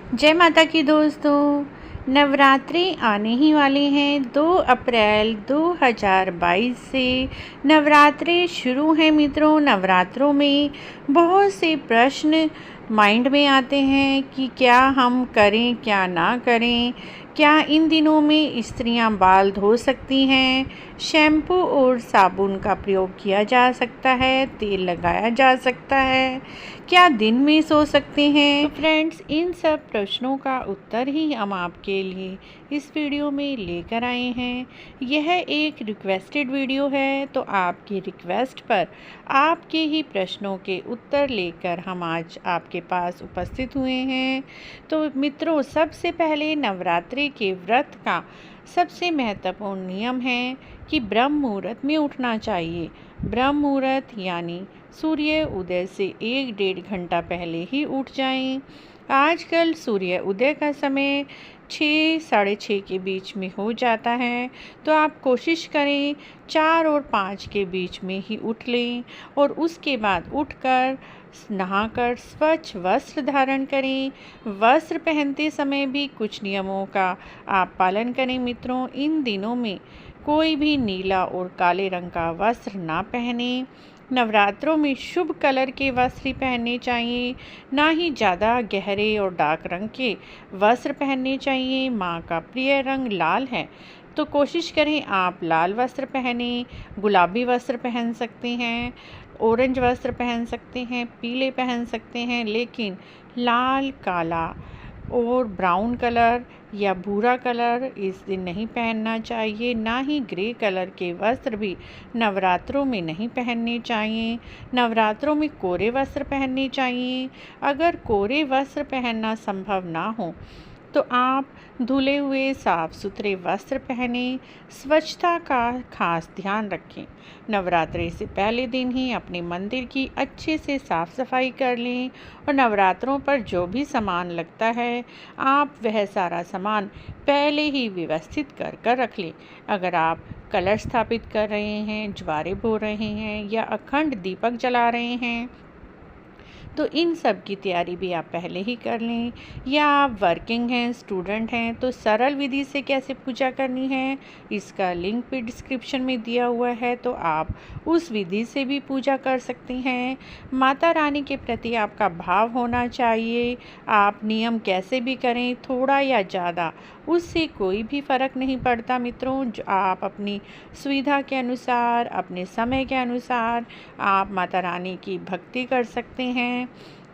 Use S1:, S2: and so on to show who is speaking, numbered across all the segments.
S1: जय माता की दोस्तों। नवरात्रि आने ही वाले हैं। 2 अप्रैल 2022 से नवरात्रि शुरू हैं मित्रों। नवरात्रों में बहुत से प्रश्न माइंड में आते हैं कि क्या हम करें क्या ना करें। क्या इन दिनों में स्त्रियां बाल धो सकती हैं? शैम्पू और साबुन का प्रयोग किया जा सकता है? तेल लगाया जा सकता है? क्या दिन में सो सकते हैं? तो फ्रेंड्स, इन सब प्रश्नों का उत्तर ही हम आपके लिए इस वीडियो में लेकर आए हैं। यह एक रिक्वेस्टेड वीडियो है, तो आपकी रिक्वेस्ट पर आपके ही प्रश्नों के उत्तर लेकर हम आज आपके पास उपस्थित हुए हैं। तो मित्रों, सबसे पहले नवरात्रि के व्रत का सबसे महत्वपूर्ण नियम है कि ब्रह्म मुहूर्त में उठना चाहिए। ब्रह्म मुहूर्त यानी सूर्य उदय से 1-1.5 घंटा पहले ही उठ जाएं। आजकल सूर्य उदय का समय 6 साढ़े 6 के बीच में हो जाता है, तो आप कोशिश करें 4 और 5 के बीच में ही उठ लें और उसके बाद उठकर नहाकर स्वच्छ वस्त्र धारण करें। वस्त्र पहनते समय भी कुछ नियमों का आप पालन करें मित्रों। इन दिनों में कोई भी नीला और काले रंग का वस्त्र ना पहने। नवरात्रों में शुभ कलर के वस्त्र पहनने चाहिए, ना ही ज़्यादा गहरे और डार्क रंग के वस्त्र पहनने चाहिए। माँ का प्रिय रंग लाल है, तो कोशिश करें आप लाल वस्त्र पहने। गुलाबी वस्त्र पहन सकते हैं, ऑरेंज वस्त्र पहन सकते हैं, पीले पहन सकते हैं, लेकिन लाल, काला और ब्राउन कलर या भूरा कलर इस दिन नहीं पहनना चाहिए। ना ही ग्रे कलर के वस्त्र भी नवरात्रों में नहीं पहनने चाहिए। नवरात्रों में कोरे वस्त्र पहनने चाहिए। अगर कोरे वस्त्र पहनना संभव ना हो तो आप धुले हुए साफ सुथरे वस्त्र पहने। स्वच्छता का खास ध्यान रखें। नवरात्रि से पहले दिन ही अपने मंदिर की अच्छे से साफ सफाई कर लें और नवरात्रों पर जो भी सामान लगता है आप वह सारा सामान पहले ही व्यवस्थित कर कर रख लें। अगर आप कलश स्थापित कर रहे हैं, ज्वारे बो रहे हैं या अखंड दीपक जला रहे हैं, तो इन सब की तैयारी भी आप पहले ही कर लें। या आप वर्किंग हैं, स्टूडेंट हैं, तो सरल विधि से कैसे पूजा करनी है इसका लिंक भी डिस्क्रिप्शन में दिया हुआ है, तो आप उस विधि से भी पूजा कर सकती हैं। माता रानी के प्रति आपका भाव होना चाहिए। आप नियम कैसे भी करें, थोड़ा या ज़्यादा, उससे कोई भी फ़र्क नहीं पड़ता मित्रों। जो आप अपनी सुविधा के अनुसार, अपने समय के अनुसार आप माता रानी की भक्ति कर सकते हैं।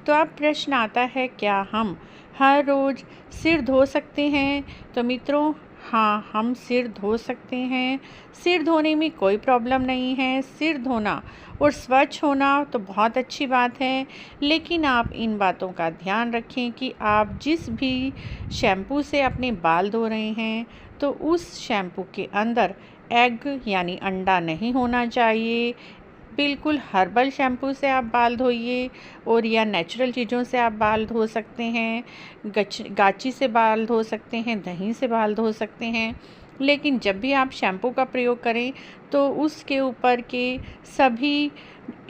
S1: तो अब प्रश्न आता है, क्या हम हर रोज़ सिर धो सकते हैं? तो मित्रों, हाँ, हम सिर धो सकते हैं। सिर धोने में कोई प्रॉब्लम नहीं है। सिर धोना और स्वच्छ होना तो बहुत अच्छी बात है, लेकिन आप इन बातों का ध्यान रखें कि आप जिस भी शैम्पू से अपने बाल धो रहे हैं, तो उस शैम्पू के अंदर एग यानी अंडा नहीं होना चाहिए। बिल्कुल हर्बल शैम्पू से आप बाल धोइए और या नेचुरल चीज़ों से आप बाल धो सकते हैं। गाची से बाल धो सकते हैं, दही से बाल धो सकते हैं, लेकिन जब भी आप शैम्पू का प्रयोग करें तो उसके ऊपर के सभी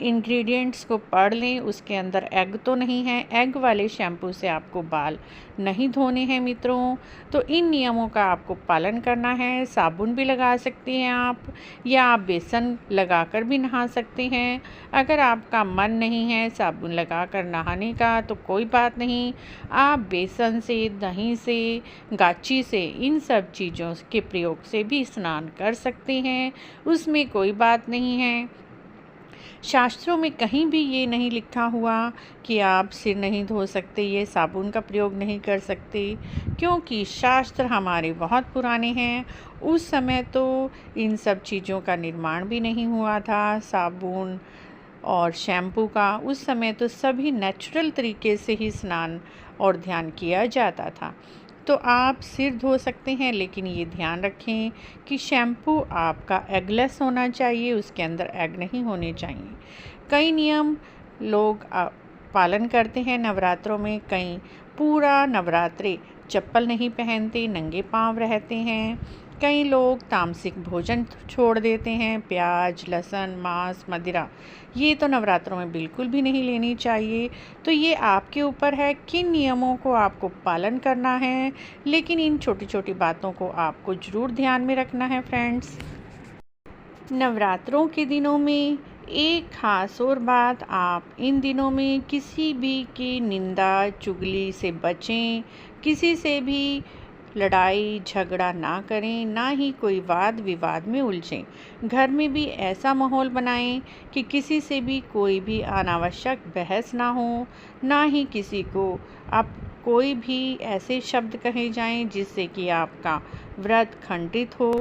S1: इंग्रेडिएंट्स को पढ़ लें। उसके अंदर एग तो नहीं है। एग वाले शैम्पू से आपको बाल नहीं धोने हैं मित्रों। तो इन नियमों का आपको पालन करना है। साबुन भी लगा सकते हैं आप, या आप बेसन लगाकर भी नहा सकते हैं। अगर आपका मन नहीं है साबुन लगाकर नहाने का तो कोई बात नहीं, आप बेसन से, दही से, गाची से, इन सब चीज़ों के प्रयोग से भी स्नान कर सकते हैं। उसमें कोई बात नहीं है। शास्त्रों में कहीं भी ये नहीं लिखा हुआ कि आप सिर नहीं धो सकते, ये साबुन का प्रयोग नहीं कर सकते, क्योंकि शास्त्र हमारे बहुत पुराने हैं। उस समय तो इन सब चीज़ों का निर्माण भी नहीं हुआ था, साबुन और शैम्पू का। उस समय तो सभी नेचुरल तरीके से ही स्नान और ध्यान किया जाता था। तो आप सिर धो सकते हैं, लेकिन ये ध्यान रखें कि शैम्पू आपका एगलेस होना चाहिए, उसके अंदर एग नहीं होने चाहिए। कई नियम लोग पालन करते हैं नवरात्रों में। कई पूरा नवरात्रि चप्पल नहीं पहनते, नंगे पांव रहते हैं। कई लोग तामसिक भोजन छोड़ देते हैं, प्याज, लहसुन, मांस, मदिरा, ये तो नवरात्रों में बिल्कुल भी नहीं लेनी चाहिए। तो ये आपके ऊपर है किन नियमों को आपको पालन करना है, लेकिन इन छोटी-छोटी बातों को आपको ज़रूर ध्यान में रखना है फ्रेंड्स। नवरात्रों के दिनों में एक ख़ास और बात, आप इन दिनों में किसी भी की निंदा, चुगली से बचें, किसी से भी लड़ाई झगड़ा ना करें, ना ही कोई वाद विवाद में उलझें। घर में भी ऐसा माहौल बनाएं कि किसी से भी कोई भी अनावश्यक बहस ना हो, ना ही किसी को आप कोई भी ऐसे शब्द कहे जाएं जिससे कि आपका व्रत खंडित हो।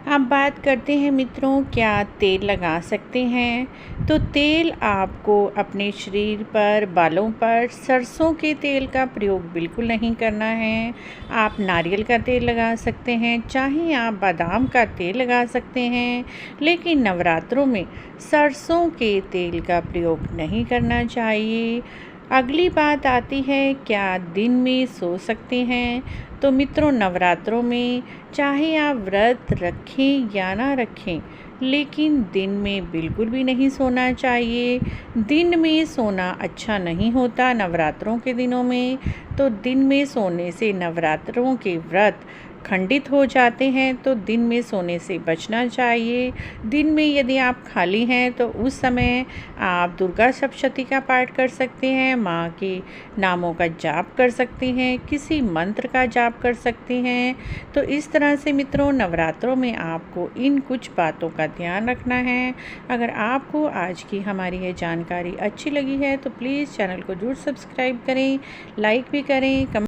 S1: अब बात करते हैं मित्रों, क्या तेल लगा सकते हैं? तो तेल आपको अपने शरीर पर, बालों पर सरसों के तेल का प्रयोग बिल्कुल नहीं करना है। आप नारियल का तेल लगा सकते हैं, चाहे आप बादाम का तेल लगा सकते हैं, लेकिन नवरात्रों में सरसों के तेल का प्रयोग नहीं करना चाहिए। अगली बात आती है, क्या दिन में सो सकते हैं? तो मित्रों, नवरात्रों में चाहे आप व्रत रखें या ना रखें, लेकिन दिन में बिल्कुल भी नहीं सोना चाहिए। दिन में सोना अच्छा नहीं होता नवरात्रों के दिनों में। तो दिन में सोने से नवरात्रों के व्रत खंडित हो जाते हैं, तो दिन में सोने से बचना चाहिए। दिन में यदि आप खाली हैं तो उस समय आप दुर्गा सप्तशती का पाठ कर सकते हैं, माँ के नामों का जाप कर सकते हैं, किसी मंत्र का जाप कर सकते हैं। तो इस तरह से मित्रों, नवरात्रों में आपको इन कुछ बातों का ध्यान रखना है। अगर आपको आज की हमारी ये जानकारी अच्छी लगी है तो प्लीज़ चैनल को ज़रूर सब्सक्राइब करें, लाइक भी करें, कमेंट